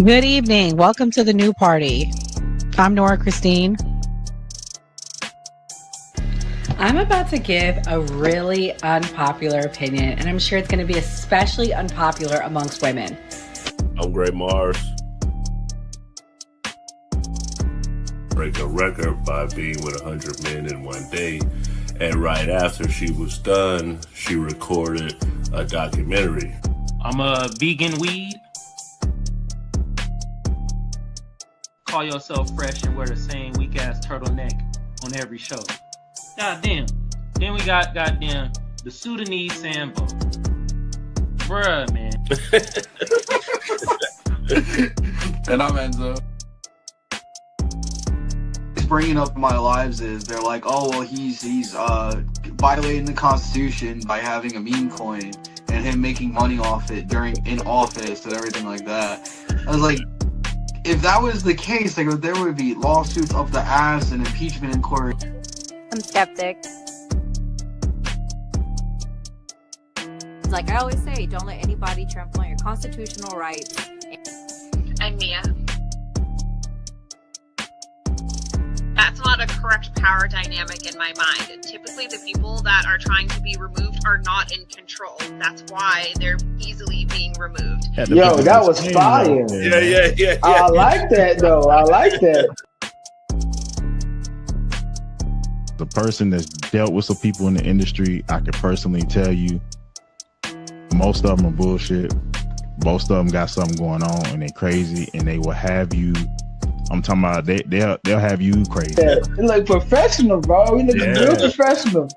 Good evening. Welcome to the new party. I'm Nora Christine. I'm about to give a really unpopular opinion, and I'm sure it's going to be especially unpopular amongst women. I'm Gray Mars. Break a record by being with 100 men in one day. And right after she was done, she recorded a documentary. I'm a vegan weed. Call yourself fresh and wear the same weak ass turtleneck on every show. Goddamn. Then we got goddamn the Sudanese Sambo. Bruh, man. And I'm Enzo. Bringing up in my lives is they're like, oh well, he's violating the Constitution by having a meme coin and him making money off it in office and everything like that. I was like, if that was the case, like there would be lawsuits up the ass and impeachment inquiry. I'm skeptic. Like I always say, don't let anybody trample on your constitutional rights. I'm Mia. That's not a correct power dynamic in my mind. Typically, the people that are trying to be removed are not in control. That's why they're easily being removed. Yo, that was fire. Yeah. I like that, though. I like that. The person that's dealt with some people in the industry, I can personally tell you, most of them are bullshit. Most of them got something going on and they're crazy, and they will have you. I'm talking about they'll have you crazy. Yeah, you look professional, bro. You look real professional.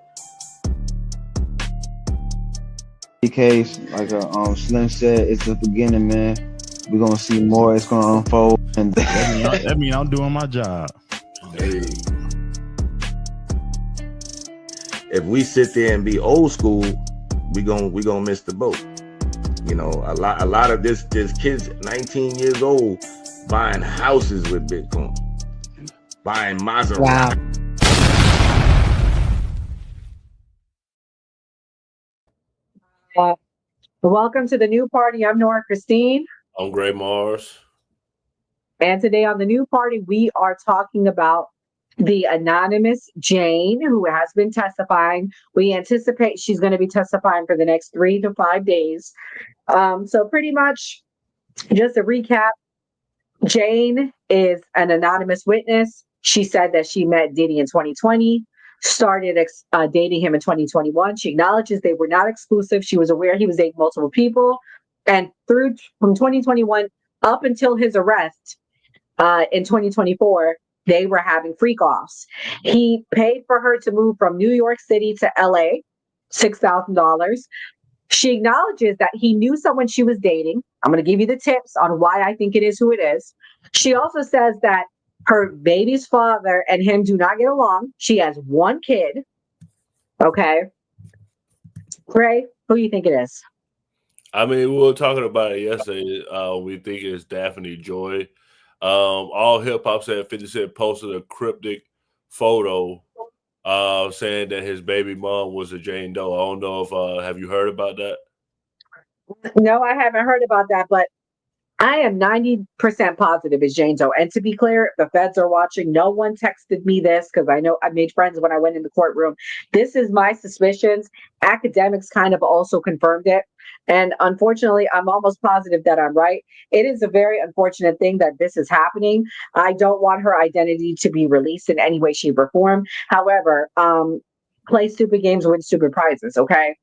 Case, like Slim said, it's the beginning, man. We're gonna see more. It's gonna unfold, and that mean I'm doing my job. Hey. If we sit there and be old school, we gonna miss the boat. You know, a lot of this kids 19 years old buying houses with Bitcoin, buying Maserati. Wow. Welcome to the new party. I'm Nora Christine. I'm Gray Mars. And today on the new party, we are talking about the anonymous Jane, who has been testifying. We anticipate she's going to be testifying for the next 3 to 5 days. So pretty much, just a recap, Jane is an anonymous witness. She said that she met Diddy in 2020, started dating him in 2021. She acknowledges they were not exclusive. She was aware he was dating multiple people. And from 2021 up until his arrest in 2024, they were having freak-offs. He paid for her to move from New York City to LA, $6,000. She acknowledges that he knew someone she was dating. I'm going to give you the tips on why I think it is who it is. She also says that her baby's father and him do not get along. She has one kid. Okay. Gray, who do you think it is? I mean, we were talking about it yesterday. We think it's Daphne Joy. All Hip Hop said 50 Cent posted a cryptic photo saying that his baby mom was a Jane Doe. I don't know if have you heard about that? No, I haven't heard about that, but I am 90% positive it's Jane Doe. And to be clear, if the feds are watching, no one texted me this because I know I made friends when I went in the courtroom. This is my suspicions. Academics kind of also confirmed it. And unfortunately, I'm almost positive that I'm right. It is a very unfortunate thing that this is happening. I don't want her identity to be released in any way, shape, or form. However, play stupid games, win stupid prizes. Okay.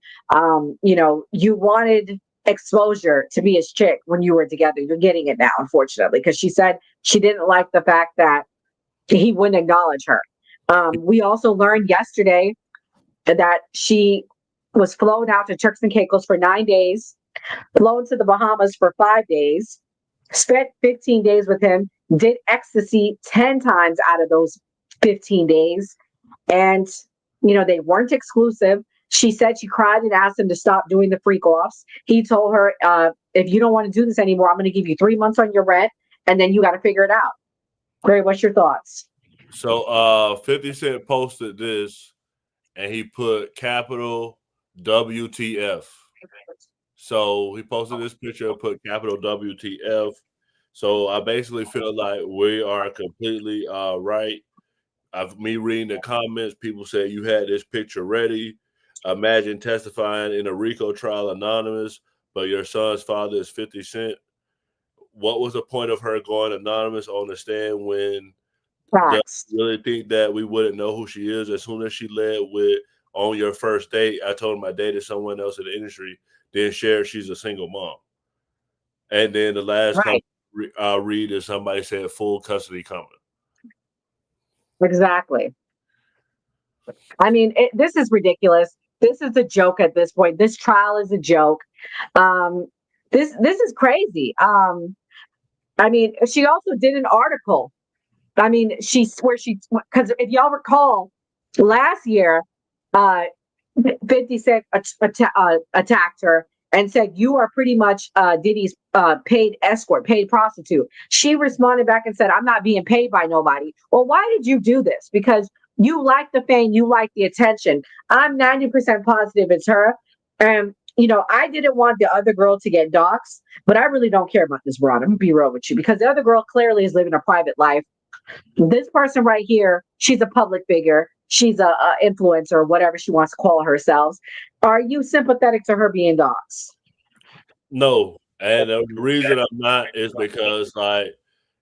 You wanted exposure to be his chick when you were together. You're getting it now, unfortunately, because she said she didn't like the fact that he wouldn't acknowledge her. We also learned yesterday that she was flown out to Turks and Caicos for 9 days, flown to the Bahamas for 5 days, spent 15 days with him, did ecstasy 10 times out of those 15 days. And, they weren't exclusive. She said she cried and asked him to stop doing the freak offs. He told her, if you don't want to do this anymore, I'm going to give you 3 months on your rent, and then you got to figure it out. Gray, what's your thoughts? So 50 Cent posted this, and he put capital WTF. So he posted this picture, put capital WTF. So I basically feel like we are completely right. Me reading the comments, people say you had this picture ready. Imagine testifying in a RICO trial anonymous, but your son's father is 50 Cent. What was the point of her going anonymous on the stand when does Facts. you really think that we wouldn't know who she is as soon as she led with on your first date? I told him I dated someone else in the industry, then shared she's a single mom. And then the last comment Right. I'll read is somebody said full custody coming. Exactly. I mean, this is ridiculous. This is a joke at this point. This trial is a joke. Um, this is crazy. I mean, she also did an article. I mean, because if y'all recall, last year, uh, 50 Cent attacked her and said, "You are pretty much Diddy's paid escort, paid prostitute." She responded back and said, "I'm not being paid by nobody." Well, why did you do this? Because you like the fame, you like the attention. I'm 90% positive it's her. And I didn't want the other girl to get doxxed, but I really don't care about this broad. I'm gonna be real with you because the other girl clearly is living a private life. This person right here, she's a public figure. She's a influencer, whatever she wants to call herself. Are you sympathetic to her being doxxed? No. And the reason I'm not is because, like,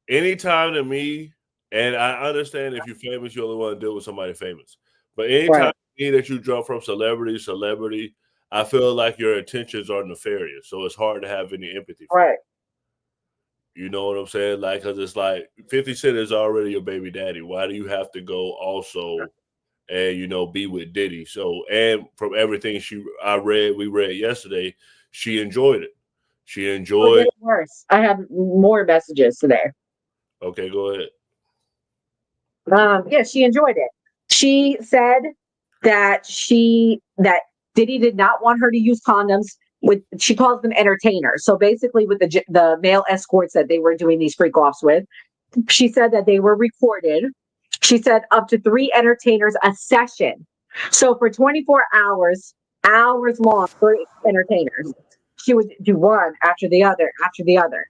anytime to me, and I understand if you're famous, you only want to deal with somebody famous. But anytime Right. to me that you jump from celebrity to celebrity, I feel like your intentions are nefarious. So it's hard to have any empathy for. Right. You know what I'm saying? Like, because it's like 50 Cent is already your baby daddy. Why do you have to go also and be with Diddy? So, and from everything we read yesterday, she enjoyed it. She Oh, it enjoyed. gets worse. I have more messages today. Okay, go ahead. Yeah, she enjoyed it. She said that Diddy did not want her to use condoms with, she calls them entertainers. So basically with the male escorts that they were doing these freak offs with, she said that they were recorded. She said up to 3 entertainers a session. So for 24 hours long, 3 entertainers. She would do one after the other, after the other.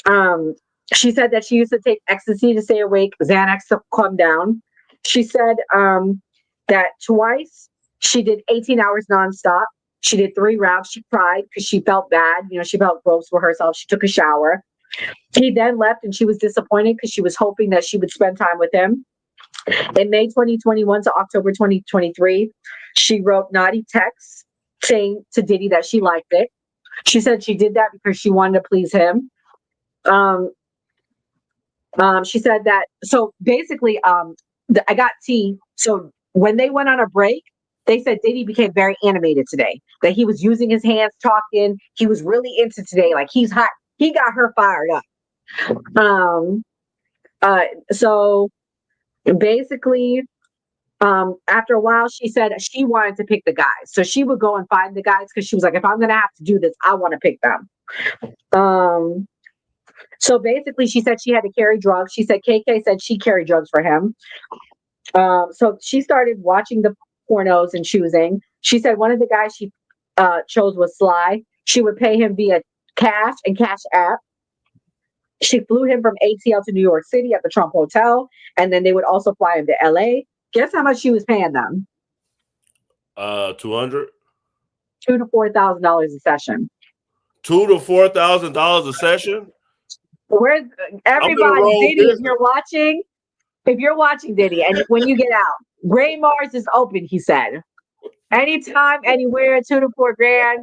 Um, she said that she used to take ecstasy to stay awake, Xanax to calm down. She said that twice she did 18 hours nonstop. She did 3 rounds. She cried because she felt bad. She felt gross for herself. She took a shower. He then left and she was disappointed because she was hoping that she would spend time with him. In May 2021 to October 2023, she wrote naughty texts saying to Diddy that she liked it. She said she did that because she wanted to please him. She said that, so basically, I got tea. So when they went on a break, they said Diddy became very animated today, that he was using his hands, talking. He was really into today. Like he's hot. He got her fired up. So basically, after a while, she said she wanted to pick the guys. So she would go and find the guys because she was like, if I'm going to have to do this, I want to pick them. So basically, she said she had to carry drugs. She said KK said she carried drugs for him. So she started watching the pornos and choosing. She said one of the guys she chose was Sly. She would pay him via cash and Cash App. She flew him from ATL to New York City at the Trump Hotel, and then they would also fly him to LA. Guess how much she was paying them? 200. $2,000 to $4,000 a session. $2,000 to $4,000 a session. Where's everybody? Diddy, business. if you're watching Diddy, and when you get out, Gray Mars is open. He said, anytime, anywhere, $2,000 to $4,000.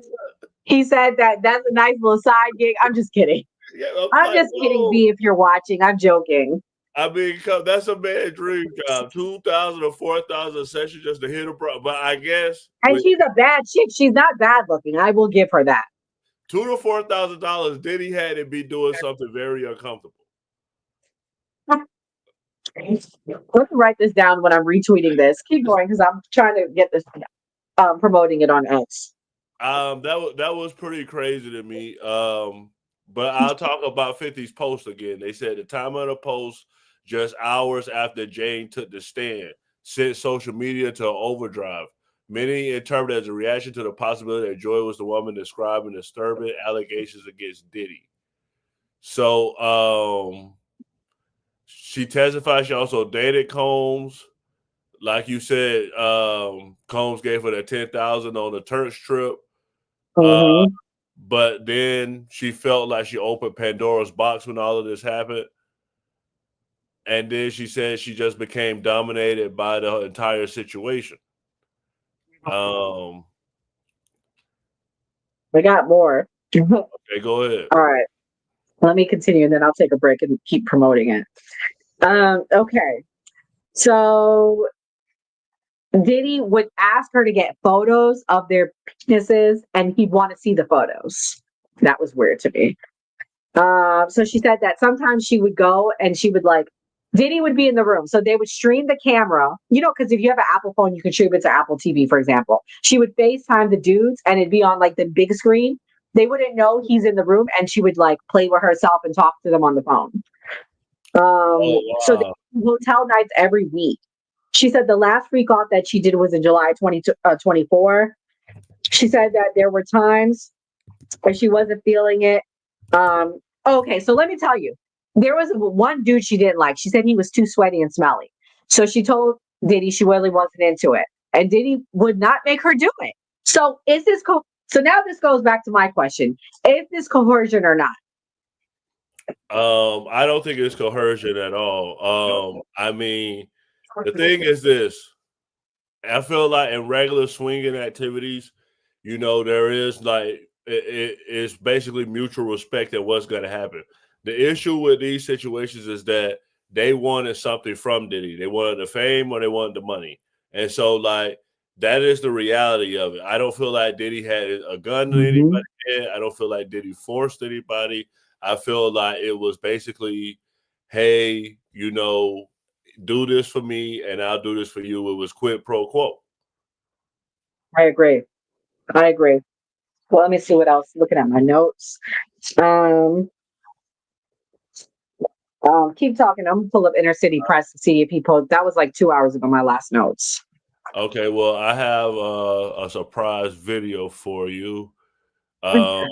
He said that's a nice little side gig. I'm just kidding. Yeah, I'm just kidding, B. If you're watching, I'm joking. I mean, that's a bad dream job. 2,000 or 4,000 a session just to hit a pro. But I guess, and she's a bad chick. She's not bad looking. I will give her that. $2,000 to $4,000. Diddy had to be doing something very uncomfortable. Let's write this down when I'm retweeting this. Keep going because I'm trying to get this promoting it on X. That was pretty crazy to me. But I'll talk about 50's post again. They said the time of the post just hours after Jane took the stand sent social media to overdrive. Many interpreted as a reaction to the possibility that Joy was the woman describing disturbing allegations against Diddy. So she testified she also dated Combs. Like you said, Combs gave her that $10,000 on the Turks trip. Mhm. But then she felt like she opened Pandora's box when all of this happened. And then she said she just became dominated by the entire situation. We got more. Okay, go ahead. All right. Let me continue, and then I'll take a break and keep promoting it. Okay. So Diddy would ask her to get photos of their penises, and he'd want to see the photos. That was weird to me. So she said that sometimes she would go and she would like, Diddy would be in the room. So they would stream the camera, because if you have an Apple phone, you can stream it to Apple TV, for example. She would FaceTime the dudes and it'd be on like the big screen. They wouldn't know he's in the room and she would like play with herself and talk to them on the phone. So they hotel nights every week. She said the last freak off that she did was in July 2024. She said that there were times where she wasn't feeling it. Okay, so let me tell you, there was one dude she didn't like. She said he was too sweaty and smelly. So she told Diddy she really wasn't into it. And Diddy would not make her do it. So is this so now this goes back to my question. Is this coercion or not? I don't think it's coercion at all. I mean, the thing is this. I feel like in regular swinging activities, there is like it's basically mutual respect at what's going to happen. The issue with these situations is that they wanted something from Diddy. They wanted the fame or they wanted the money. And so like that is the reality of it. I don't feel like Diddy had a gun to anybody's head. I don't feel like Diddy forced anybody. I feel like it was basically, hey, do this for me and I'll do this for you. It was quid pro quo. I agree. Well, let me see what else. Looking at my notes. Keep talking. I'm gonna pull up Inner City Press to see if he posted. That was like 2 hours ago. My last notes. Okay, well, I have a surprise video for you from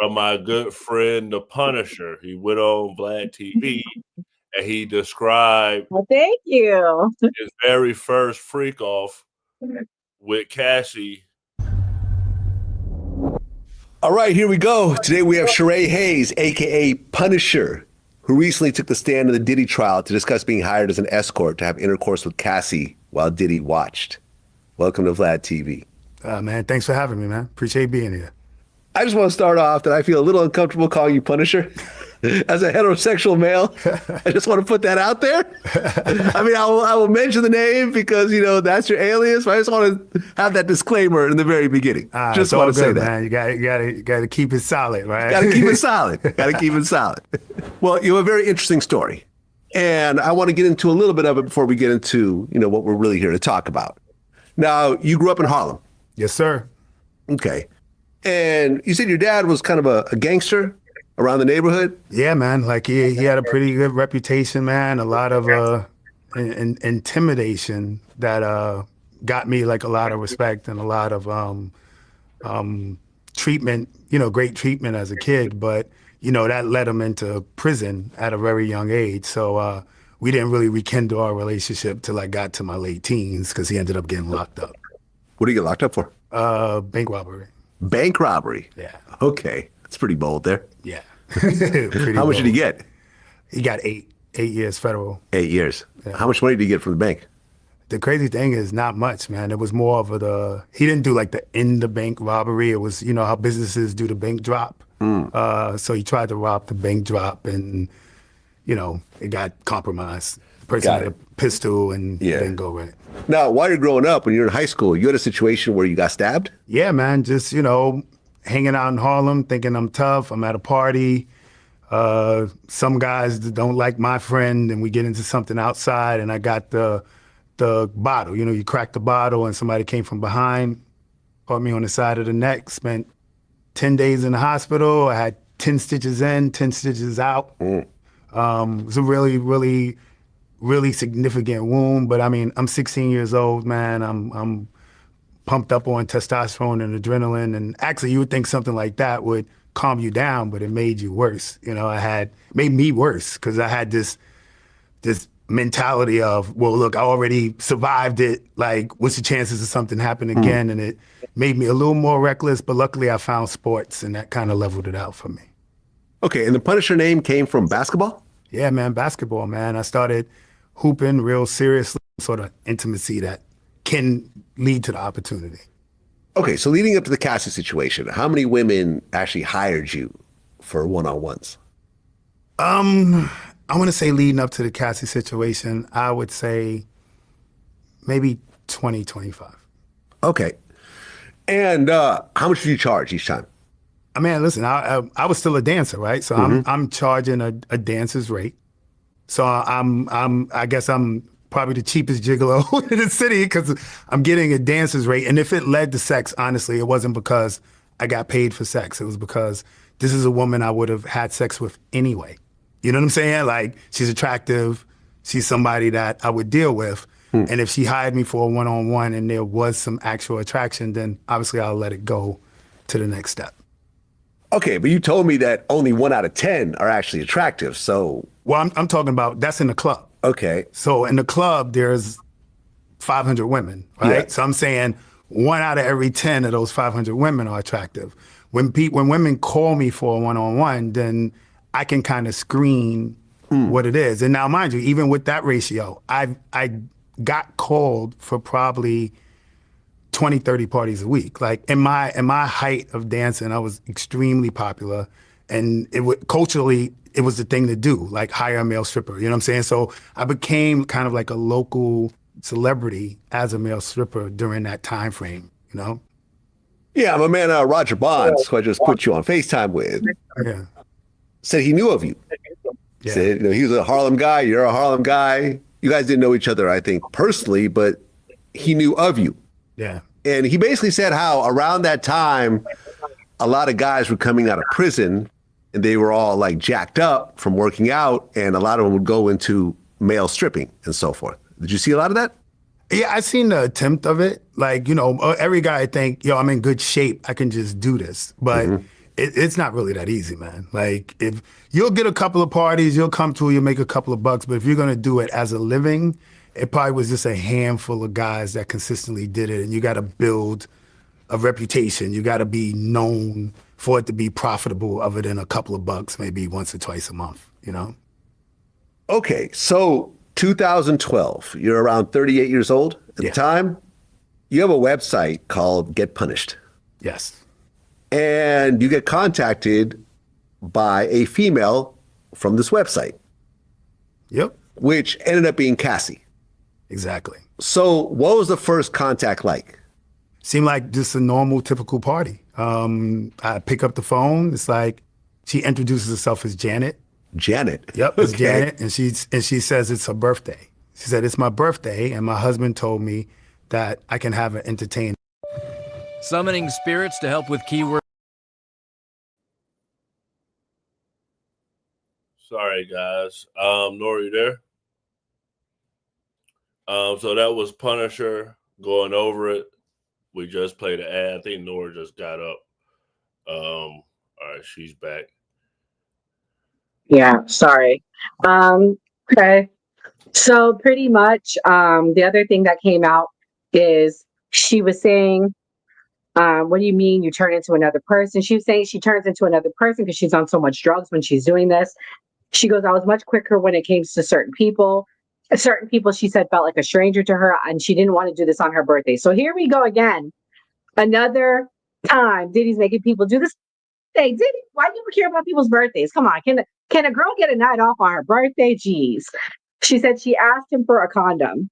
my good friend, The Punisher. He went on Vlad TV and he described Well, thank you. his very first freak off with Cassie. All right, here we go. Today we have Sheree Hayes, aka Punisher, who recently took the stand in the Diddy trial to discuss being hired as an escort to have intercourse with Cassie while Diddy watched. Welcome to Vlad TV. Man, thanks for having me, man. Appreciate being here. I just want to start off that I feel a little uncomfortable calling you Punisher. As a heterosexual male, I just want to put that out there. I mean, I will mention the name because, that's your alias, but I just want to have that disclaimer in the very beginning. Just want to say that. Man. You got to keep it solid, right? Got to keep it solid. Got to keep it solid. Well, you have a very interesting story. And I want to get into a little bit of it before we get into, what we're really here to talk about. Now, you grew up in Harlem. Yes, sir. Okay. And you said your dad was kind of a gangster around the neighborhood? Yeah, man. Like he had a pretty good reputation, man. A lot of intimidation that got me like a lot of respect and a lot of treatment, great treatment as a kid. But, that led him into prison at a very young age. So we didn't really rekindle our relationship till I got to my late teens because he ended up getting locked up. What did you get locked up for? Bank robbery. Bank robbery? Yeah. Okay. That's pretty bold there. Yeah. How much did he get? He got 8 years federal. 8 years. Yeah. How much money did he get from the bank? The crazy thing is not much, man. It was more of he didn't do like the in the bank robbery. It was, how businesses do the bank drop. So he tried to rob the bank drop and, it got compromised. The person had a pistol and didn't go right. Now, while you're growing up, when you're in high school, you had a situation where you got stabbed? Yeah, man. Just, hanging out in Harlem, thinking I'm tough. I'm at a party. Some guys don't like my friend, and we get into something outside, and I got the bottle. You crack the bottle, and somebody came from behind, caught me on the side of the neck, spent 10 days in the hospital. I had 10 stitches in, 10 stitches out. It was a really, really, really significant wound, but I mean, I'm 16 years old, man. I'm pumped up on testosterone and adrenaline, and actually you would think something like that would calm you down, but it made you worse. You know, made me worse because I had this mentality of, well, look, I already survived it. Like, what's the chances of something happening again? And it made me a little more reckless, but luckily I found sports and that kind of leveled it out for me. Okay, and the Punisher name came from basketball? Yeah, man, basketball, man. I started hooping real seriously, sort of intimacy that can lead to the opportunity. Okay, so leading up to the Cassie situation, how many women actually hired you for one-on-ones? I want to say leading up to the Cassie situation, I would say maybe 20, 25. Okay. And how much did you charge each time? I mean, listen, I was still a dancer, right? So I'm charging a dancer's rate. So I guess I'm probably the cheapest gigolo in the city because I'm getting a dancer's rate. And if it led to sex, honestly, it wasn't because I got paid for sex. It was because this is a woman I would have had sex with anyway. You know what I'm saying? Like, she's attractive. She's somebody that I would deal with. And if she hired me for a one-on-one and there was some actual attraction, then obviously I'll let it go to the next step. Okay, but you told me that only 1 out of 10 are actually attractive, so... Well, I'm talking about, that's in the club. Okay. So in the club, there's 500 women, right? Yeah. So I'm saying 1 out of every 10 of those 500 women are attractive. When women call me for a one-on-one, then I can kind of screen what it is. And now, mind you, even with that ratio, I got called for probably 20, 30 parties a week. Like, in my height of dancing, I was extremely popular. And culturally, it was the thing to do, like hire a male stripper, you know what I'm saying? So I became kind of like a local celebrity as a male stripper during that time frame, you know? Yeah, my man Roger Bonds, who I just put you on FaceTime with, said he knew of you. Yeah. Said, you know, he was a Harlem guy, you're a Harlem guy. You guys didn't know each other, I think, personally, but he knew of you. Yeah. And he basically said how around that time, a lot of guys were coming out of prison and they were all like jacked up from working out, and a lot of them would go into male stripping and so forth. Did you see a lot of that? Yeah, I seen the attempt of it. Like, you know, every guy think, yo, I'm in good shape, I can just do this. But it's not really that easy, man. Like, if you'll get a couple of parties, you'll come to, you'll make a couple of bucks, but if you're gonna do it as a living, it probably was just a handful of guys that consistently did it, and you gotta build a reputation. You gotta be known for it to be profitable other than a couple of bucks, maybe once or twice a month, you know? Okay, so 2012, you're around 38 years old at the time. You have a website called Get Punished. Yes. And you get contacted by a female from this website. Yep. Which ended up being Cassie. Exactly. So what was the first contact like? Seemed like just a normal, typical party. I pick up the phone. It's like, she introduces herself as Janet. Janet? Yep, it's Janet. And she says it's her birthday. She said, it's my birthday, and my husband told me that I can have an entertainment. Summoning spirits to help with keyword. Sorry, guys. Nora, you there? So that was Punisher going over it. We just played an ad. I think Nora just got up. All right, she's back. Yeah, sorry. Okay. So pretty much, the other thing that came out is she was saying, what do you mean you turn into another person? She was saying she turns into another person because she's on so much drugs when she's doing this. She goes, I was much quicker when it came to certain people. Certain people, she said, felt like a stranger to her, and she didn't want to do this on her birthday. So here we go again. Another time Diddy's making people do this. Hey, Diddy, why do you care about people's birthdays? Come on, can a girl get a night off on her birthday? Jeez. She said she asked him for a condom.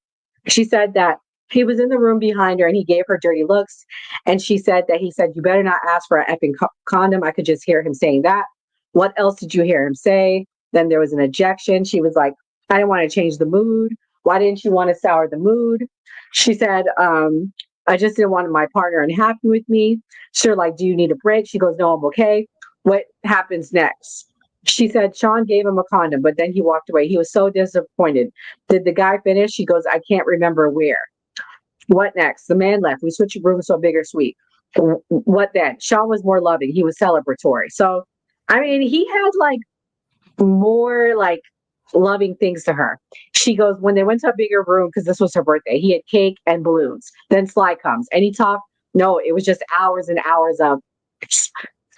She said that he was in the room behind her and he gave her dirty looks. And she said that he said, you better not ask for an effing condom. I could just hear him saying that. What else did you hear him say? Then there was an ejection. She was like, I didn't want to change the mood. Why didn't you want to sour the mood? She said, I just didn't want my partner unhappy with me. Sure, like, do you need a break? She goes, no, I'm okay. What happens next? She said Sean gave him a condom, but then he walked away. He was so disappointed. Did the guy finish? She goes, I can't remember where. What next? The man left. We switched rooms to a bigger suite. What then? Sean was more loving. He was celebratory. So, I mean, he had like more like loving things to her. She goes, when they went to a bigger room, because this was her birthday, he had cake and balloons. Then Sly comes and he talked. No, it was just hours and hours of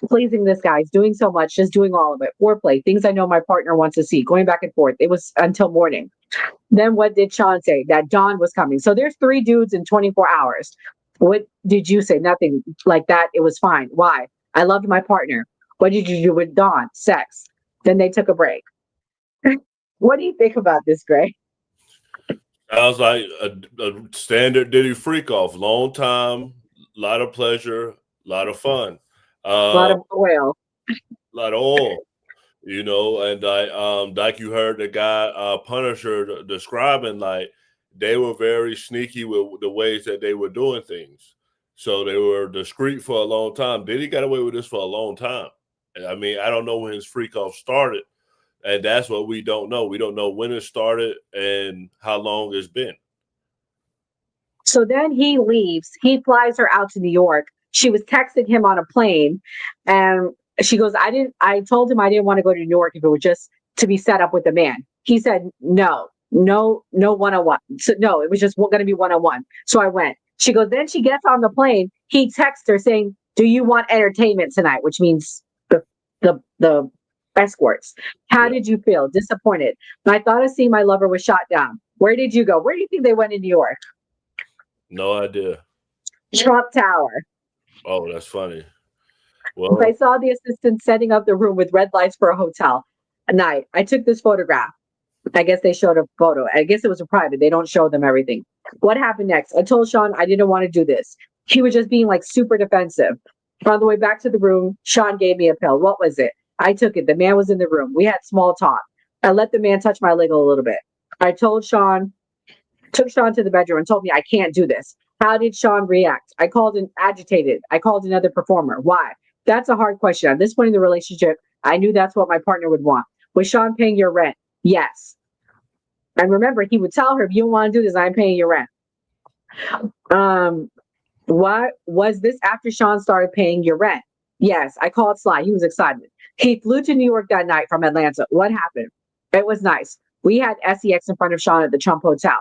pleasing this guy. He's doing so much, just doing all of it. Foreplay, things I know my partner wants to see, going back and forth. It was until morning. Then what did Sean say? That Dawn was coming. So there's 3 dudes in 24 hours. What did you say? Nothing like that. It was fine. Why? I loved my partner. What did you do with Dawn? Sex. Then they took a break. What do you think about this, Gray? Sounds like a standard Diddy freak off. Long time, a lot of pleasure, a lot of fun. A lot of oil. A lot of oil. You know, and like you heard the guy Punisher describing, like they were very sneaky with the ways that they were doing things. So they were discreet for a long time. Diddy got away with this for a long time. I mean, I don't know when his freak off started, and that's what we don't know. We don't know when it started and how long it's been. So then he leaves. He flies her out to New York. She was texting him on a plane, and she goes, I told him I didn't want to go to New York if it were just to be set up with a man. He said, no one-on-one. So no, it was just going to be one-on-one. So I went. She goes, then she gets on the plane. He texts her saying, do you want entertainment tonight? Which means the escorts. How did you feel? Disappointed. I thought of seeing my lover was shot down. Where did you go? Where do you think they went in New York? No idea. Trump Tower. Oh, that's funny. Well, I saw the assistant setting up the room with red lights for a hotel at night. I took this photograph. I guess they showed a photo. I guess it was a private. They don't show them everything. What happened next? I told Sean I didn't want to do this. He was just being like super defensive. On the way back to the room, Sean gave me a pill. What was it? I took it. The man was in the room. We had small talk. I let the man touch my leg a little bit. I took Sean to the bedroom and told me I can't do this. How did Sean react? I called him agitated. I called another performer. Why? That's a hard question. At this point in the relationship, I knew that's what my partner would want. Was Sean paying your rent? Yes. And remember, he would tell her, if you don't want to do this, I'm paying your rent. What was this after Sean started paying your rent? Yes. I called Sly. He was excited. He flew to New York that night from Atlanta. What happened? It was nice. We had sex in front of Sean at the Trump Hotel.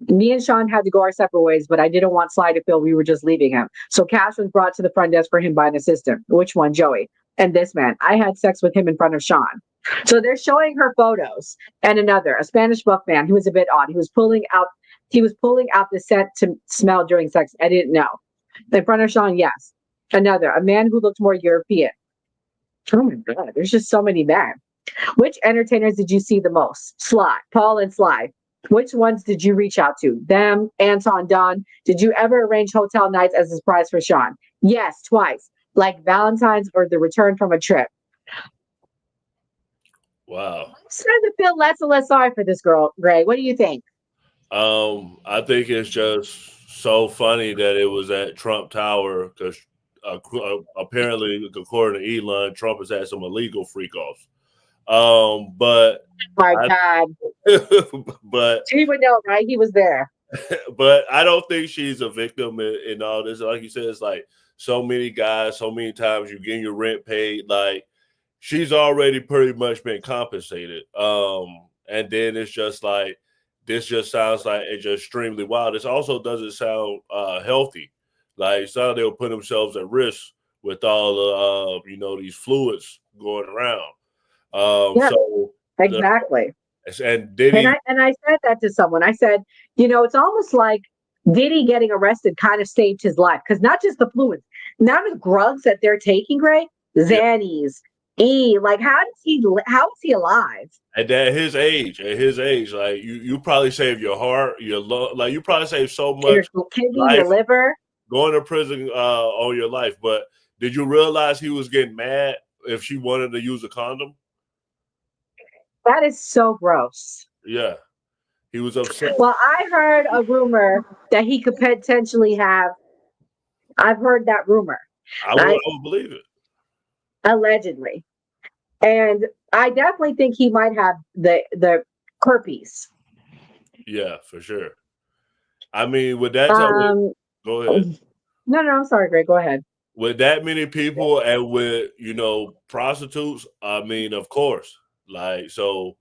Me and Sean had to go our separate ways, but I didn't want Sly to feel we were just leaving him. So cash was brought to the front desk for him by an assistant. Which one? Joey. And this man. I had sex with him in front of Sean. So they're showing her photos. And another, a Spanish buff man who was a bit odd. He was pulling out the scent to smell during sex. I didn't know. In front of Sean, yes. Another, a man who looked more European. Oh my God, there's just so many men. Which entertainers did you see the most? Sly, Paul and Sly. Which ones did you reach out to? Them, Anton, Don. Did you ever arrange hotel nights as a surprise for Sean? Yes, twice. Like Valentine's or the return from a trip. wow. I'm starting to feel less and less sorry for this girl, Gray. What do you think? I think it's just so funny that it was at Trump Tower because apparently, according to Elon, Trump has had some illegal freak offs. But my God. But he would know, right? He was there. But I don't think she's a victim in all this. Like you said, it's like so many guys, so many times you getting your rent paid. Like she's already pretty much been compensated. And then it's just like this just sounds like it's just extremely wild. This also doesn't sound healthy. Like some they'll put themselves at risk with all the these fluids going around. So exactly. And Diddy, and I said that to someone. I said, it's almost like Diddy getting arrested kind of saved his life because not just the fluids, not the drugs that they're taking, Ray, Xannies, like how is he alive? At his age, like you probably save your heart, your like you probably save so much your kidney, your liver, going to prison all your life. But did you realize he was getting mad if she wanted to use a condom? That is so gross. Yeah. He was upset. Well, I heard a rumor that he could potentially have. I've heard that rumor. I would believe it. Allegedly. And I definitely think he might have the herpes. Yeah, for sure. I mean, with that, go ahead. No, I'm sorry, Greg. Go ahead. With that many people and with, prostitutes, I mean, of course. Like, so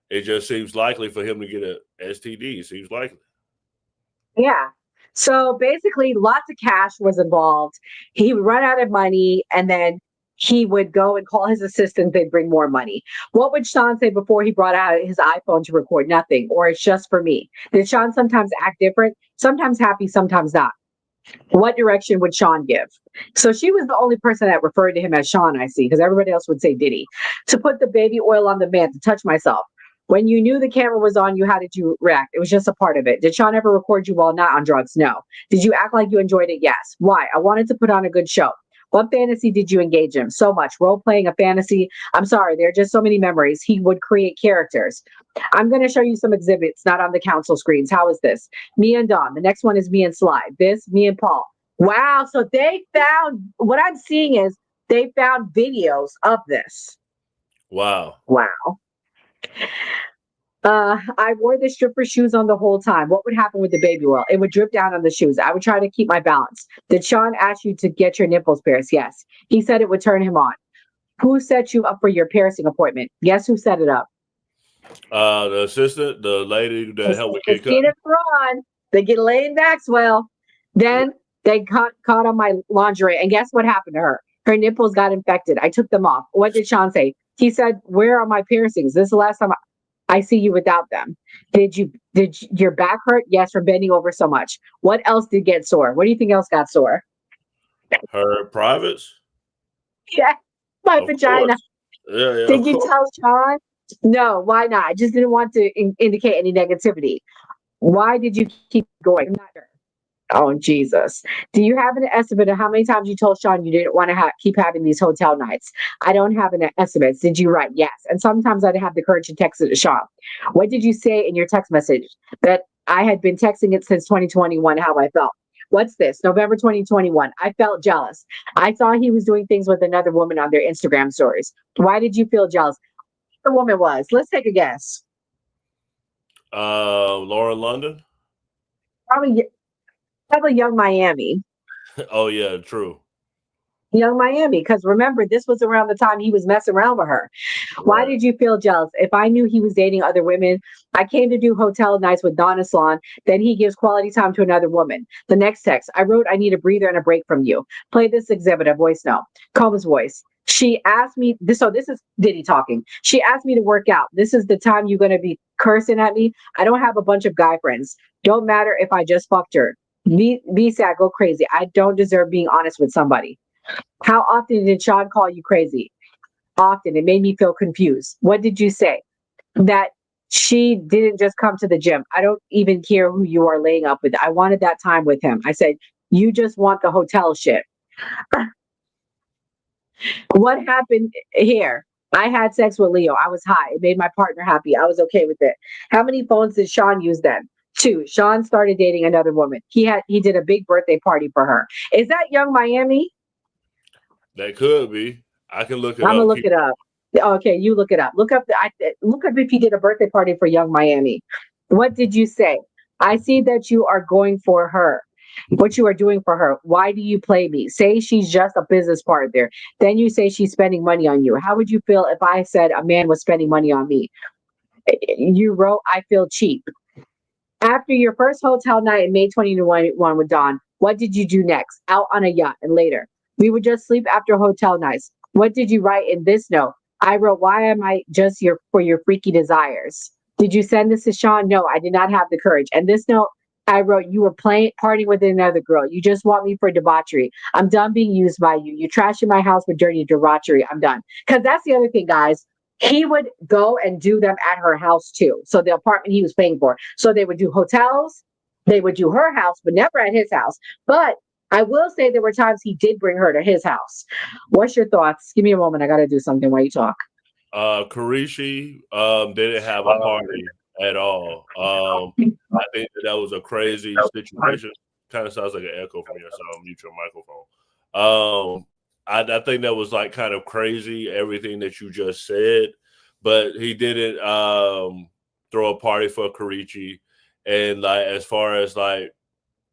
it just seems likely for him to get a STD. It seems likely. Yeah. So basically, lots of cash was involved. He would run out of money and then he would go and call his assistant. They'd bring more money. What would Sean say before he brought out his iPhone to record? Nothing. Or it's just for me. Did Sean sometimes act different? Sometimes happy, sometimes not. What direction would Sean give? So she was the only person that referred to him as Sean, I see, because everybody else would say Diddy. To put the baby oil on the man, to touch myself. When you knew the camera was on you, how did you react? It was just a part of it. Did Sean ever record you while not on drugs? No. Did you act like you enjoyed it? Yes. Why? I wanted to put on a good show. What fantasy did you engage in? So much. Role playing a fantasy. I'm sorry, there are just so many memories. He would create characters. I'm going to show you some exhibits, not on the council screens. How is this? Me and Don. The next one is me and Sly. This, me and Paul. Wow. So they found, what I'm seeing is they found videos of this. Wow. I wore the stripper shoes on the whole time. What would happen with the baby oil? It would drip down on the shoes. I would try to keep my balance. Did Sean ask you to get your nipples pierced? Yes. He said it would turn him on. Who set you up for your piercing appointment? Guess who set it up? The assistant, the lady that helped with get cut. Christina Braun. They get Elaine Maxwell. Then they caught on my lingerie. And guess what happened to her? Her nipples got infected. I took them off. What did Sean say? He said, "Where are my piercings? This is the last time I see you without them." Did your back hurt? Yes, from bending over so much. What else did get sore? What do you think else got sore? Her privates? Yeah, my Of vagina. course. Yeah, Did of you course. tell Sean? No, why not? I just didn't want to indicate any negativity. Why did you keep going? I'm not sure. Oh, Jesus. Do you have an estimate of how many times you told Sean you didn't want to keep having these hotel nights? I don't have an estimate. Did you write? Yes. And sometimes I didn't have the courage to text it to Sean. What did you say in your text message? That I had been texting it since 2021, how I felt. What's this? November 2021. I felt jealous. I saw he was doing things with another woman on their Instagram stories. Why did you feel jealous? The woman was. Let's take a guess. Laura London? Probably Young Miami. Oh, yeah, true. Young Miami, because remember, this was around the time he was messing around with her. Why did you feel jealous? If I knew he was dating other women, I came to do hotel nights with Donna Salon, then he gives quality time to another woman. The next text, I wrote, I need a breather and a break from you. Play this exhibit, a voice note. Combs voice. She asked me, this is Diddy talking. She asked me to work out. This is the time you're going to be cursing at me. I don't have a bunch of guy friends. Don't matter if I just fucked her. Be sad, go crazy. I don't deserve being honest with somebody. How often did Sean call you crazy? Often. It made me feel confused. What did you say? That she didn't just come to the gym. I don't even care who you are laying up with. I wanted that time with him. I said, you just want the hotel shit. What happened here? I had sex with Leo. I was high. It made my partner happy. I was okay with it. How many phones did Sean use then? 2. Sean started dating another woman. He did a big birthday party for her. Is that Young Miami? That could be. I can look it I'm up. gonna look it up. Okay, you look it up. Look up if he did a birthday party for Young Miami. What did you say? I see that you are going for her. What you are doing for her. Why do you play me? Say she's just a business partner. Then you say she's spending money on you. How would you feel if I said a man was spending money on me? You wrote, I feel cheap. After your first hotel night in May 2021 with Dawn, what did you do next? Out on a yacht and later. We would just sleep after hotel nights. What did you write in this note? I wrote, why am I just here for your freaky desires? Did you send this to Sean? No, I did not have the courage. And this note, I wrote, you were partying with another girl. You just want me for debauchery. I'm done being used by you. You trashing my house with dirty debauchery. I'm done. Because that's the other thing, guys. He would go and do them at her house too. So the apartment he was paying for. So they would do hotels. They would do her house, but never at his house. But I will say there were times he did bring her to his house. What's your thoughts? Give me a moment. I got to do something while you talk. Karishi didn't have a party at all. I think that was a crazy situation. Kind of sounds like an echo from your so mute your microphone. I think that was like kind of crazy, everything that you just said, but he didn't throw a party for Karichi. And like as far as like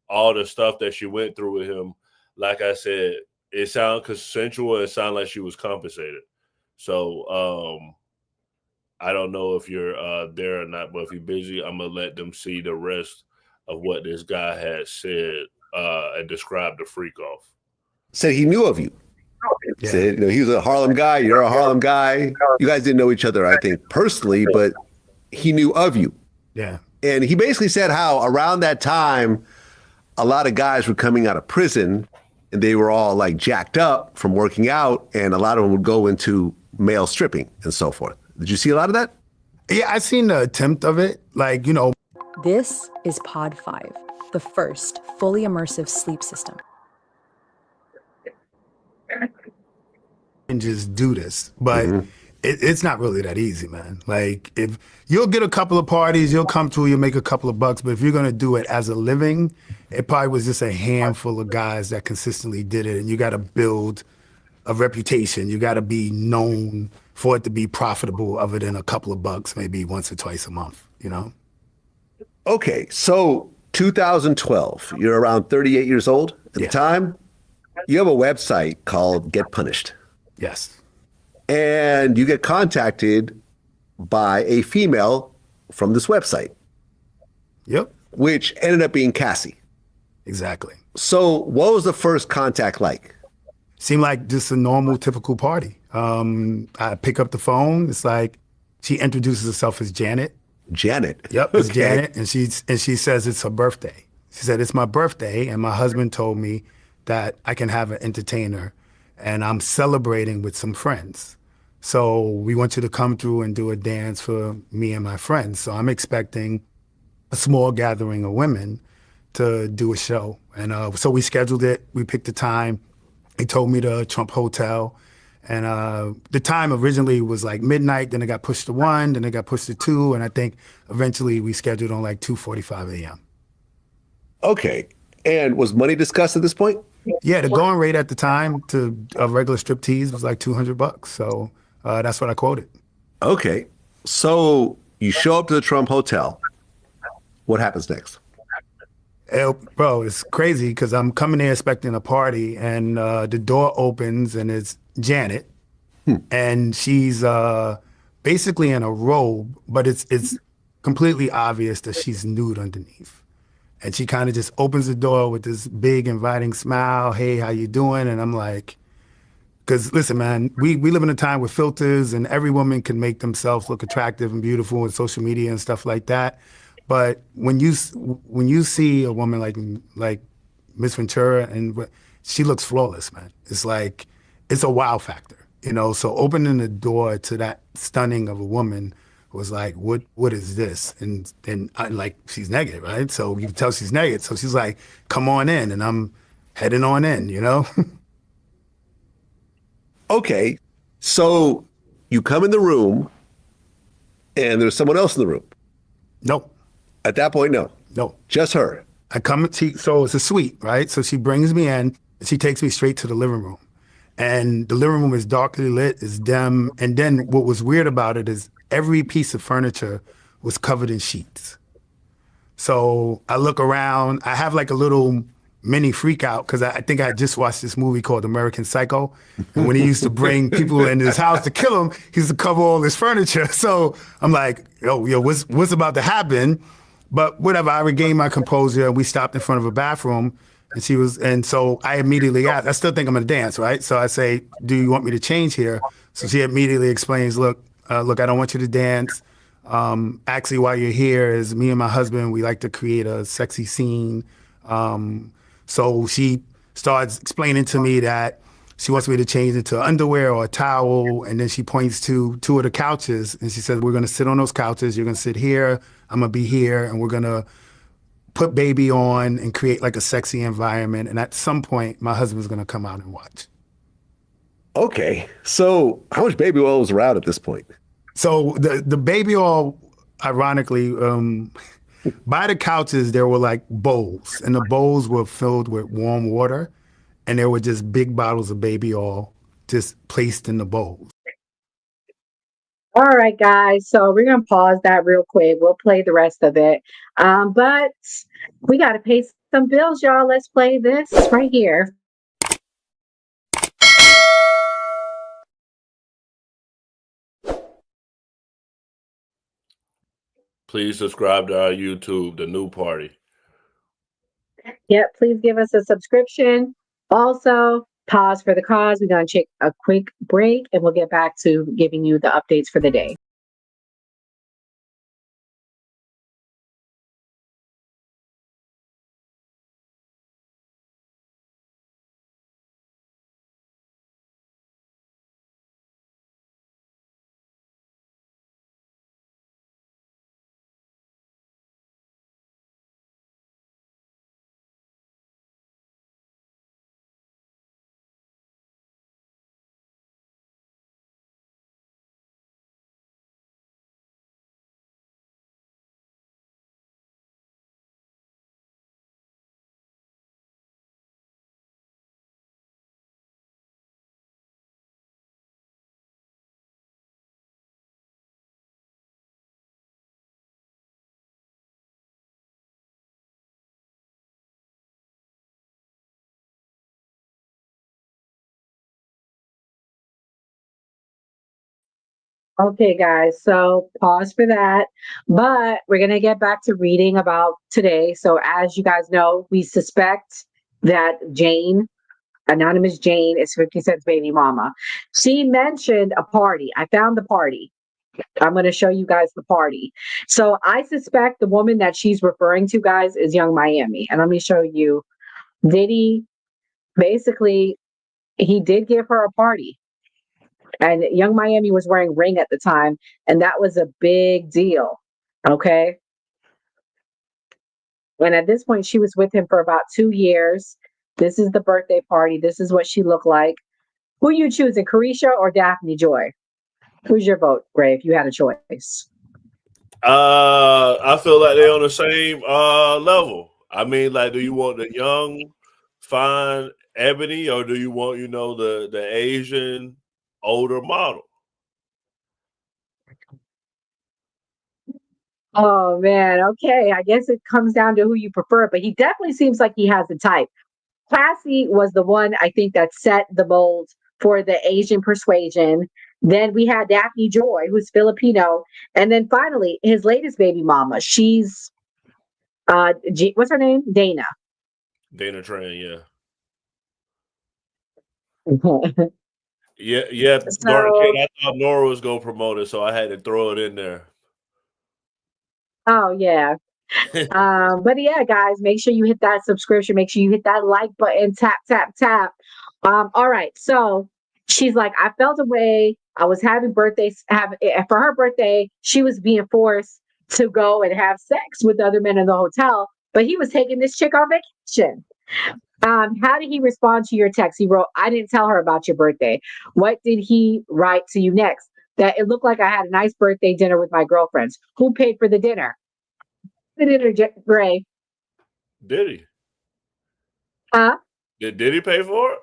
all the stuff that she went through with him, like I said, it sounded consensual. It sounded like she was compensated. So I don't know if you're there or not, but if you're busy, I'm gonna let them see the rest of what this guy had said and describe the freak off. Said he knew of you. Yeah. Said, you know, he was a Harlem guy. You're a Harlem guy. You guys didn't know each other, I think, personally, but he knew of you. Yeah. And he basically said how around that time, a lot of guys were coming out of prison and they were all like jacked up from working out, and a lot of them would go into male stripping and so forth. Did you see a lot of that? Yeah, I seen the attempt of it. Like, you know. This is Pod 5, the first fully immersive sleep system. And just do this. But it's not really that easy, man. Like, if you'll get a couple of parties, you'll come through, you'll make a couple of bucks, but if you're gonna do it as a living, it probably was just a handful of guys that consistently did it, and you gotta build a reputation. You gotta be known for it to be profitable other than a couple of bucks, maybe once or twice a month, you know? Okay, so 2012, you're around 38 years old at the time. You have a website called Get Punished. Yes. And you get contacted by a female from this website. Yep. Which ended up being Cassie. Exactly. So what was the first contact like? Seemed like just a normal, typical party. I pick up the phone. It's like she introduces herself as Janet. Janet. Yep, it's Janet, and she says it's her birthday. She said it's my birthday, and my husband told me that I can have an entertainer, and I'm celebrating with some friends. So we want you to come through and do a dance for me and my friends. So I'm expecting a small gathering of women to do a show, and so we scheduled it. We picked the time. He told me the Trump Hotel. And the time originally was like midnight, then it got pushed to 1, then it got pushed to 2, and I think eventually we scheduled on like 2:45 a.m. Okay. And was money discussed at this point? Yeah, the going rate at the time to a regular striptease was like $200. So that's what I quoted. Okay. So you show up to the Trump Hotel. What happens next? Bro, it's crazy because I'm coming there expecting a party, and the door opens and it's Janet, and she's basically in a robe, but it's completely obvious that she's nude underneath. And she kind of just opens the door with this big inviting smile. Hey, how you doing? And I'm like, because listen, man, we live in a time with filters, and every woman can make themselves look attractive and beautiful on social media and stuff like that. But when you see a woman like Miss Ventura, and she looks flawless, man. It's like, it's a wow factor, you know? So opening the door to that stunning of a woman was like, what is this? And I, like, she's naked, right? So you can tell she's naked. So she's like, come on in, and I'm heading on in, you know? Okay. So you come in the room and there's someone else in the room. Nope. At that point, no. No. Just her. So it's a suite, right? So she brings me in, and she takes me straight to the living room. And the living room is darkly lit, it's dim. And then what was weird about it is every piece of furniture was covered in sheets. So I look around, I have like a little mini freak out because I think I just watched this movie called American Psycho. And when he used to bring people into his house to kill him, he used to cover all his furniture. So I'm like, yo, what's about to happen? But whatever, I regained my composure, and we stopped in front of a bathroom, and so I immediately asked, I still think I'm gonna dance, right? So I say, do you want me to change here? So she immediately explains, look, I don't want you to dance. Actually, while you're here is me and my husband, we like to create a sexy scene. So she starts explaining to me that she wants me to change into underwear or a towel, and then she points to 2 of the couches, and she says, we're gonna sit on those couches, you're gonna sit here, I'm gonna be here, and we're gonna put baby on and create like a sexy environment, and at some point, my husband's gonna come out and watch. Okay, so how much baby oil was around at this point? So the baby oil, ironically, by the couches, there were like bowls, and the bowls were filled with warm water, and there were just big bottles of baby oil just placed in the bowls. All right, guys. So we're going to pause that real quick. We'll play the rest of it. But we got to pay some bills, y'all. Let's play this right here. Please subscribe to our YouTube, The New Party. Yep, please give us a subscription. Also, pause for the cause. We're going to take a quick break and we'll get back to giving you the updates for the day. Okay, guys, so pause for that. But we're going to get back to reading about today. So, as you guys know, we suspect that Jane, Anonymous Jane, is 50 Cent's baby mama. She mentioned a party. I found the party. I'm going to show you guys the party. So, I suspect the woman that she's referring to, guys, is Young Miami. And let me show you. Diddy, basically, he did give her a party. And Young Miami was wearing ring at the time, and that was a big deal. Okay. And at this point, she was with him for about 2 years. This is the birthday party. This is what she looked like. Who you choosing, Carisha or Daphne Joy? Who's your vote, Gray, if you had a choice? I feel like they're on the same level. I mean, like, do you want the young, fine Ebony, or do you want, the Asian older model? Oh man, okay. I guess it comes down to who you prefer, but he definitely seems like he has a type. Classy was the one I think that set the mold for the Asian persuasion. Then we had Daphne Joy, who's Filipino, and then finally his latest baby mama. She's what's her name? Dana. Dana Tran, yeah. Yeah, Garden So, Kid, I thought Nora was gonna promote it, so I had to throw it in there. oh yeah. But yeah, guys, make sure you hit that subscription. Make sure you hit that like button. Tap, tap, tap. All right. So she's like, I felt away. I was having birthdays. For her birthday, she was being forced to go and have sex with other men in the hotel. But he was taking this chick on vacation. How did he respond to your text? He wrote, I didn't tell her about your birthday. What did he write to you next? That it looked like I had a nice birthday dinner with my girlfriends. Who paid for the dinner? The dinner, Gray. Did he? Huh? Did he pay for it?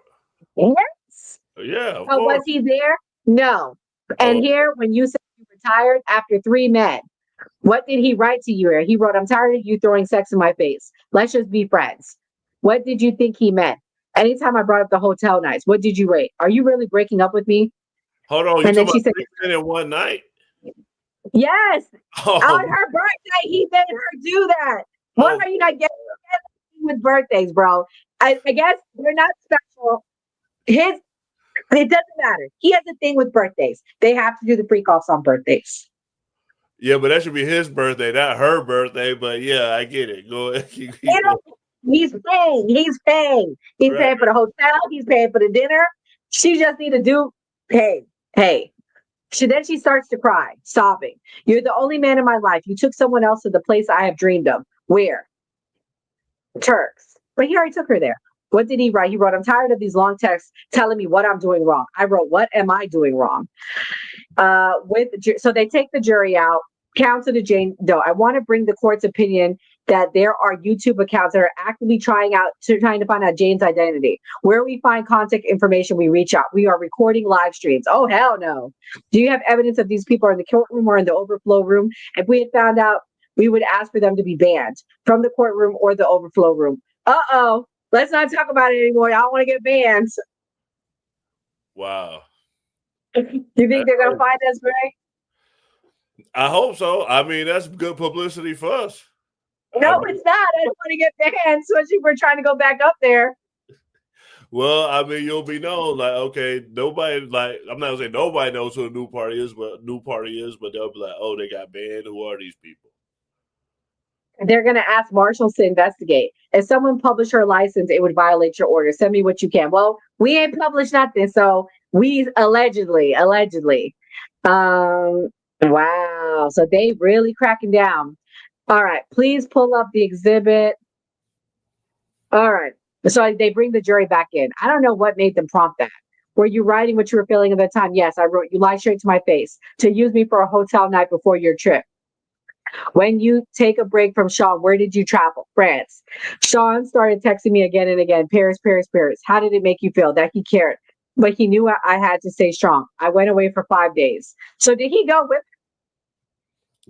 Yes. Yeah, of Oh, was course. he there? No. And here, when you said you were tired after 3 men, what did he write to you here? He wrote, I'm tired of you throwing sex in my face. Let's just be friends. What did you think he meant? Anytime I brought up the hotel nights, what did you rate? Are you really breaking up with me? Hold on, you And then talking she about said, 3 men in one night? yes. Oh. On her birthday, he made her do that. Why are you not getting with birthdays, bro? I guess they're not special. It doesn't matter. He has a thing with birthdays. They have to do the freak offs on birthdays. Yeah, but that should be his birthday, not her birthday. But yeah, I get it. Go ahead. Keep He's paying. He's paying. He's Right. paying for the hotel. He's paying for the dinner. She just need to do, hey. She starts to cry, sobbing. You're the only man in my life. You took someone else to the place I have dreamed of. Where? Turks. But he already took her there. What did he write? He wrote, I'm tired of these long texts telling me what I'm doing wrong. I wrote, what am I doing wrong? So they take the jury out. Counsel to Jane Doe. I want to bring the court's opinion that there are YouTube accounts that are actively trying to find out Jane's identity. Where we find contact information, we reach out. We are recording live streams. Oh, hell no. Do you have evidence of these people are in the courtroom or in the overflow room? If we had found out, we would ask for them to be banned from the courtroom or the overflow room. Uh-oh. Let's not talk about it anymore. I don't want to get banned. Wow. You think they're going to find us, Ray? I hope so. I mean, that's good publicity for us. No, it's not. I don't want to get banned, especially if we're trying to go back up there. Well, I mean, you'll be known. Like, okay, nobody. Like, I'm not gonna say nobody knows who the new party is, but they'll be like, oh, they got banned. Who are these people? They're going to ask marshals to investigate. If someone published her license, it would violate your order. Send me what you can. Well, we ain't published nothing, so we allegedly. Wow. So they really cracking down. All right, please pull up the exhibit. All right. So they bring the jury back in. I don't know what made them prompt that. Were you writing what you were feeling at the time? Yes, I wrote. You lied straight to my face to use me for a hotel night before your trip. When you take a break from Sean, where did you travel? France. Sean started texting me again and again. Paris, Paris, Paris. How did it make you feel? That he cared. But he knew I had to stay strong. I went away for 5 days. So did he go with?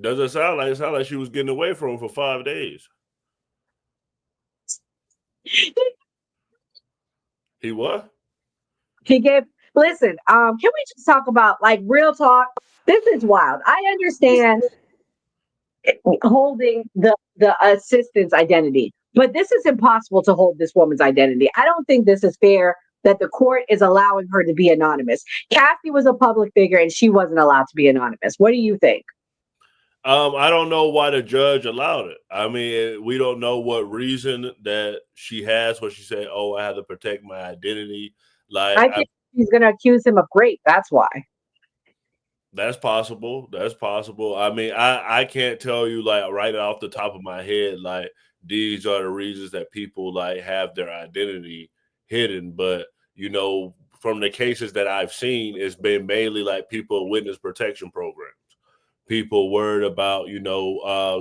Does it sound like she was getting away from him for 5 days? He what? He gave. Listen, can we just talk about like real talk? This is wild. I understand holding the assistant's identity, but this is impossible to hold this woman's identity. I don't think this is fair that the court is allowing her to be anonymous. Kathy was a public figure and she wasn't allowed to be anonymous. What do you think? I don't know why the judge allowed it. I mean, we don't know what reason that she has when she said, "Oh, I have to protect my identity." Like, I think she's going to accuse him of rape. That's why. That's possible. That's possible. I mean, I can't tell you like right off the top of my head, like these are the reasons that people like have their identity hidden. But you know, from the cases that I've seen, it's been mainly like people witness protection programs, people worried about,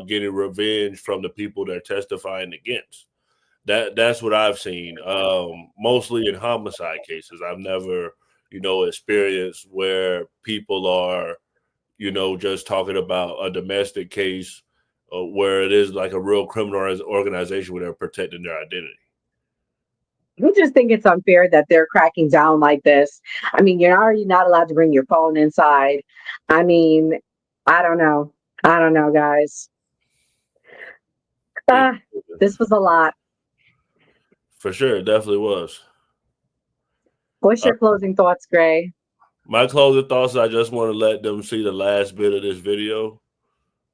getting revenge from the people they're testifying against. That's what I've seen. Mostly in homicide cases. I've never experience where people are, just talking about a domestic case where it is like a real criminal organization where they're protecting their identity. I just think it's unfair that they're cracking down like this. I mean, you're already not allowed to bring your phone inside. I mean, I don't know. Guys. This was a lot. For sure, it definitely was. What's your closing thoughts, Gray? My closing thoughts, I just want to let them see the last bit of this video.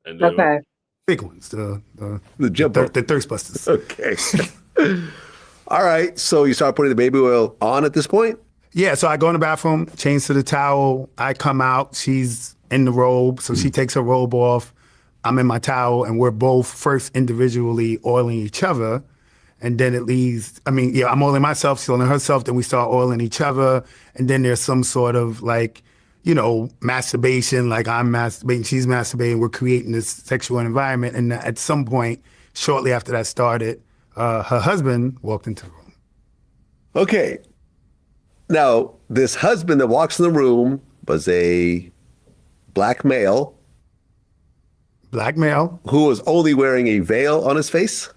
And then okay. Big ones, the jumbo. The thirst busters. Okay. All right. So you start putting the baby oil on at this point? Yeah. So I go in the bathroom, change to the towel. I come out. She's in the robe. So she takes her robe off. I'm in my towel. And we're both first individually oiling each other. And then it leaves, I'm oiling myself, she's oiling herself, then we start oiling each other. And then there's some sort of like, masturbation, like I'm masturbating, she's masturbating, we're creating this sexual environment. And at some point, shortly after that started, her husband walked into the room. Okay. Now, this husband that walks in the room was a black male. Black male. Who was only wearing a veil on his face?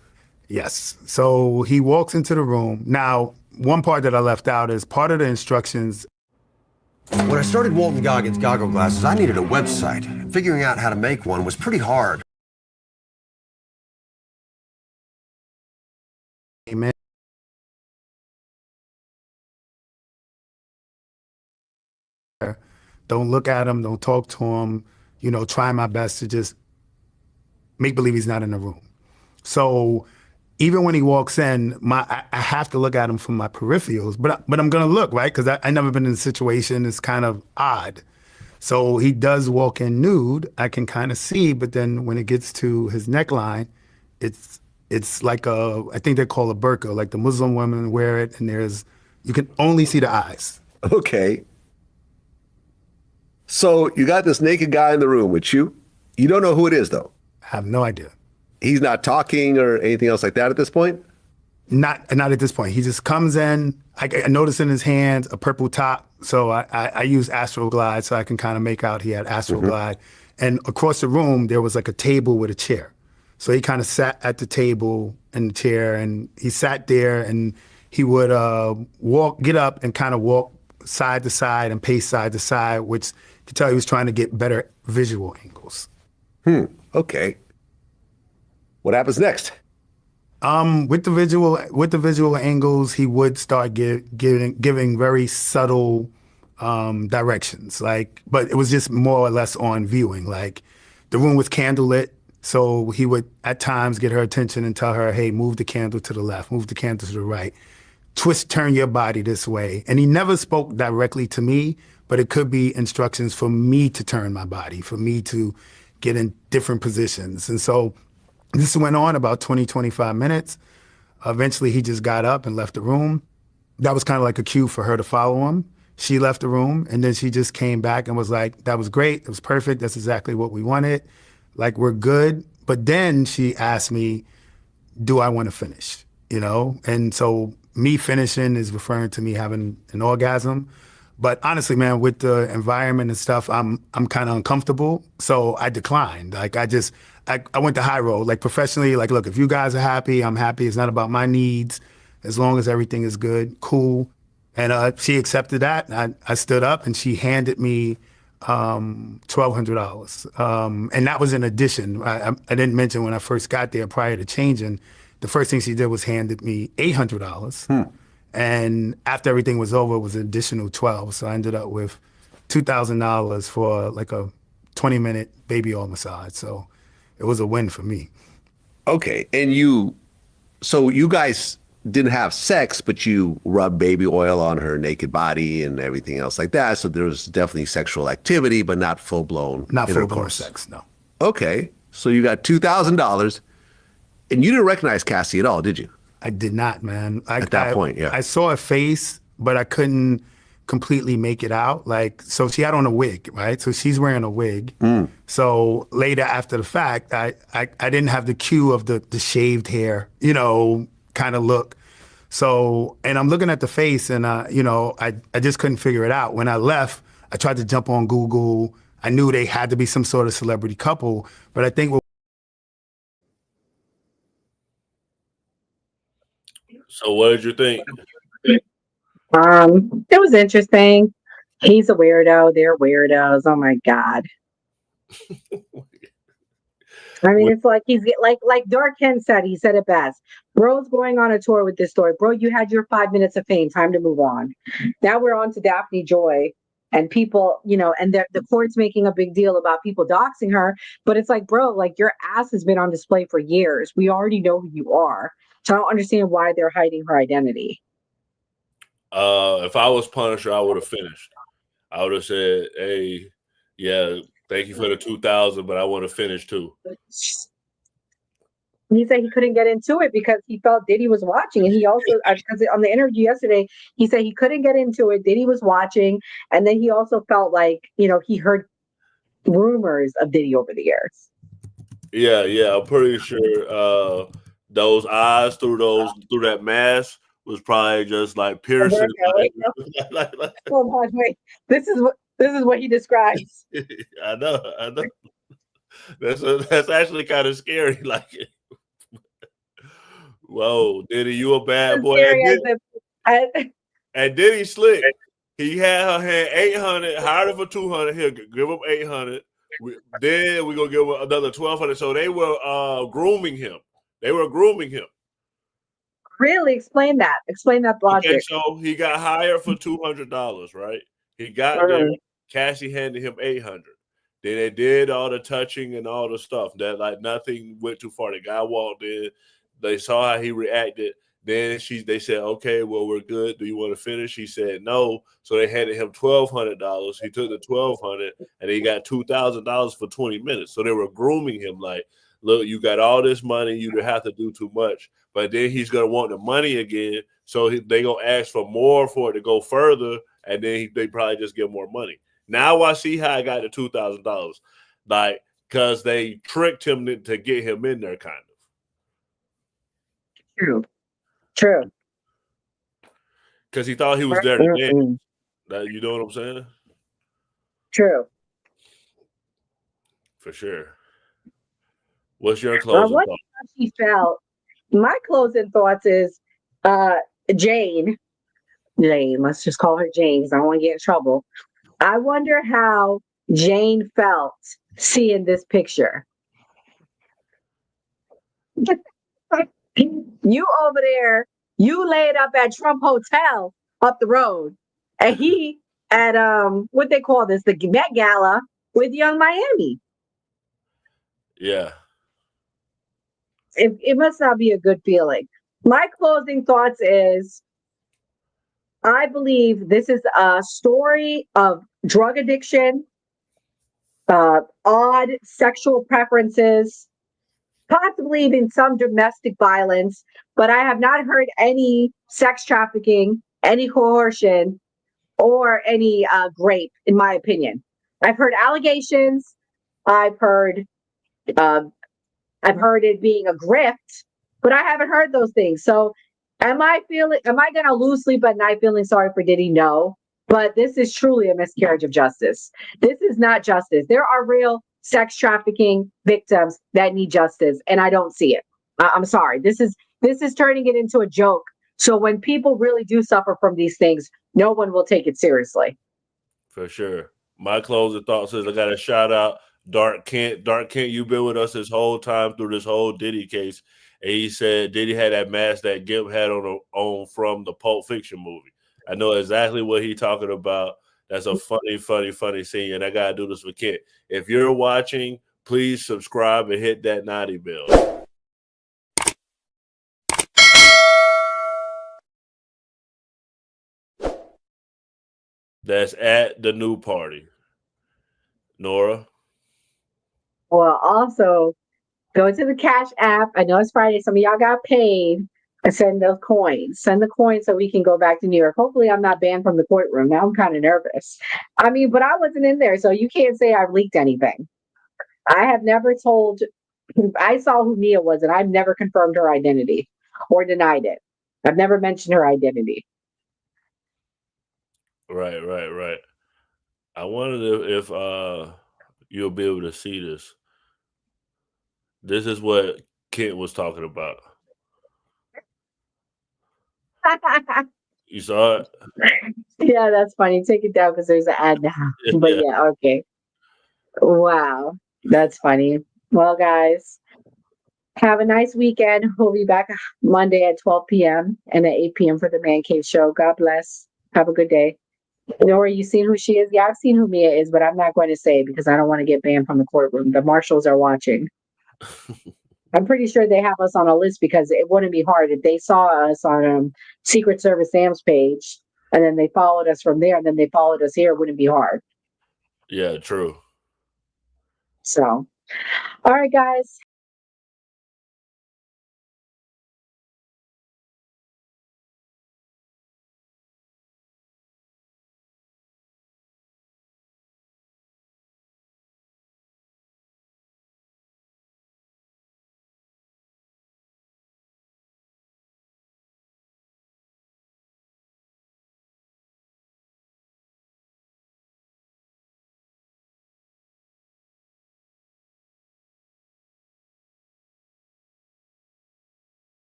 Yes. So he walks into the room. Now, one part that I left out is part of the instructions. When I started Walton Goggins goggle glasses, I needed a website. Figuring out how to make one was pretty hard. Amen. Don't look at him, don't talk to him, try my best to just make believe he's not in the room. So even when he walks in, I have to look at him from my peripherals, but I'm gonna look, right? Because I never been in a situation, it's kind of odd. So he does walk in nude, I can kind of see, but then when it gets to his neckline, it's like I think they call a burqa, like the Muslim women wear it, and you can only see the eyes. Okay. So you got this naked guy in the room with you. You don't know who it is, though. I have no idea. He's not talking or anything else like that at this point? Not at this point. He just comes in. I notice in his hands a purple top. So I use Astroglide so I can kind of make out he had Astroglide. Mm-hmm. And across the room, there was like a table with a chair. So he kind of sat at the table in the chair, and he sat there, and he would get up and kind of walk side to side and pace side to side, which you could tell he was trying to get better visual angles. Okay. What happens next? With the visual angles, he would start giving very subtle directions. But it was just more or less on viewing. Like the room was candlelit, so he would at times get her attention and tell her, "Hey, move the candle to the left, move the candle to the right, turn your body this way." And he never spoke directly to me, but it could be instructions for me to turn my body, for me to get in different positions. And so this went on about 20, 25 minutes. Eventually, he just got up and left the room. That was kind of like a cue for her to follow him. She left the room, and then she just came back and was like, "That was great. It was perfect. That's exactly what we wanted. Like, we're good." But then she asked me, "Do I want to finish?" And so me finishing is referring to me having an orgasm. But honestly, man, with the environment and stuff, I'm kind of uncomfortable. So I declined. Like I went the high road, like professionally, like, look, if you guys are happy, I'm happy. It's not about my needs. As long as everything is good, cool. And she accepted that. And I stood up and she handed me $1,200. And that was in addition. I didn't mention when I first got there prior to changing, the first thing she did was handed me $800. And after everything was over, it was an additional 12. So I ended up with $2,000 for like a 20-minute baby oil massage. So it was a win for me. Okay. And so you guys didn't have sex, but you rubbed baby oil on her naked body and everything else like that. So there was definitely sexual activity, but not full-blown Not full-blown intercourse. sex, no. Okay. So you got $2,000 and you didn't recognize Cassie at all, did you? I did not, man. At that point, yeah. I saw a face, but I couldn't completely make it out. So she had on a wig, right? So she's wearing a wig. So later after the fact, I didn't have the cue of the shaved hair, kind of look. So, and I'm looking at the face and, I just couldn't figure it out. When I left, I tried to jump on Google. I knew they had to be some sort of celebrity couple, but I think So what did you think? It was interesting. He's a weirdo. They're weirdos. Oh my God. I mean, it's like like Darken said, he said it best. Bro's going on a tour with this story. Bro, you had your 5 minutes of fame. Time to move on. Now we're on to Daphne Joy and people, and the court's making a big deal about people doxing her. But it's like, bro, like your ass has been on display for years. We already know who you are. So I don't understand why they're hiding her identity. If I was Punisher, I would have finished. I would have said, "Hey, yeah, thank you for the 2,000, but I want to finish too." He said he couldn't get into it because he felt Diddy was watching, and he also, because on the interview yesterday, he said he couldn't get into it. Diddy was watching, and then he also felt like he heard rumors of Diddy over the years. Yeah, I'm pretty sure those eyes through that mask was probably just like piercing. Oh my wait, this is what he describes. I know. That's actually kind of scary. Like, whoa, Diddy, you a bad boy. And Diddy slick. He had her hand 800, hired her for 200. He'll give him 800. Then we're gonna give him another 1,200. So they were grooming him. Really? Explain that logic. Okay, so he got hired for $200, right? He got there. Cassie handed him 800. Then they did all the touching and all the stuff. That like nothing went too far. The guy walked in. They saw how he reacted. Then they said, "Okay, well, we're good. Do you want to finish?" He said no. So they handed him $1,200. He took the $1,200 and he got $2,000 for 20 minutes. So they were grooming him like, "Look, you got all this money. You don't have to do too much." But then he's gonna want the money again. So they gonna ask for more for it to go further, and then they probably just get more money. Now I see how I got the $2,000, like because they tricked him to get him in there, kind of. True. Because he thought he was there to dance. You know what I'm saying? True. For sure. What's your closing thought? She felt. My closing thoughts is Jane. Let's just call her Jane because I don't want to get in trouble. I wonder how Jane felt seeing this picture. You over there, you laid up at Trump Hotel up the road, and he at what they call this, the Met Gala with Young Miami. Yeah. It must not be a good feeling. My closing thoughts is I believe this is a story of drug addiction, odd sexual preferences, possibly even some domestic violence, but I have not heard any sex trafficking, any coercion, or any rape, in my opinion. I've heard allegations. I've heard uh, I've heard it being a grift, but I haven't heard those things. So am I gonna lose sleep at night feeling sorry for Diddy? No. But this is truly a miscarriage of justice. This is not justice. There are real sex trafficking victims that need justice, and I don't see it. I'm sorry. This is turning it into a joke. So when people really do suffer from these things, no one will take it seriously. For sure. My closing thoughts is I got to shout out Dark Kent. Dark Kent, you've been with us this whole time through this whole Diddy case. And he said Diddy had that mask that Gimp had on from the Pulp Fiction movie. I know exactly what he's talking about. That's a funny scene. And I got to do this for Kent. If you're watching, please subscribe and hit that naughty bell. That's at the new party. Nora? Well, also go to the Cash app. I know it's Friday. Some of y'all got paid and send those coins. Send the coins so we can go back to New York. Hopefully, I'm not banned from the courtroom. Now I'm kind of nervous. I mean, but I wasn't in there, so you can't say I've leaked anything. I have never told, I saw who Mia was, and I've never confirmed her identity or denied it. I've never mentioned her identity. Right. I wondered if you'll be able to see this. This is what Kent was talking about. You saw it? Yeah, that's funny. Take it down because there's an ad now. But yeah, okay. Wow, that's funny. Well, guys, have a nice weekend. We'll be back Monday at 12 p.m. and at 8 p.m. for the Man Cave Show. God bless. Have a good day. Nora, you seen who she is? Yeah, I've seen who Mia is, but I'm not going to say because I don't want to get banned from the courtroom. The marshals are watching. I'm pretty sure they have us on a list because it wouldn't be hard if they saw us on Secret Service Sam's page and then they followed us from there and then they followed us here. It wouldn't be hard. Yeah, true. So, all right, guys.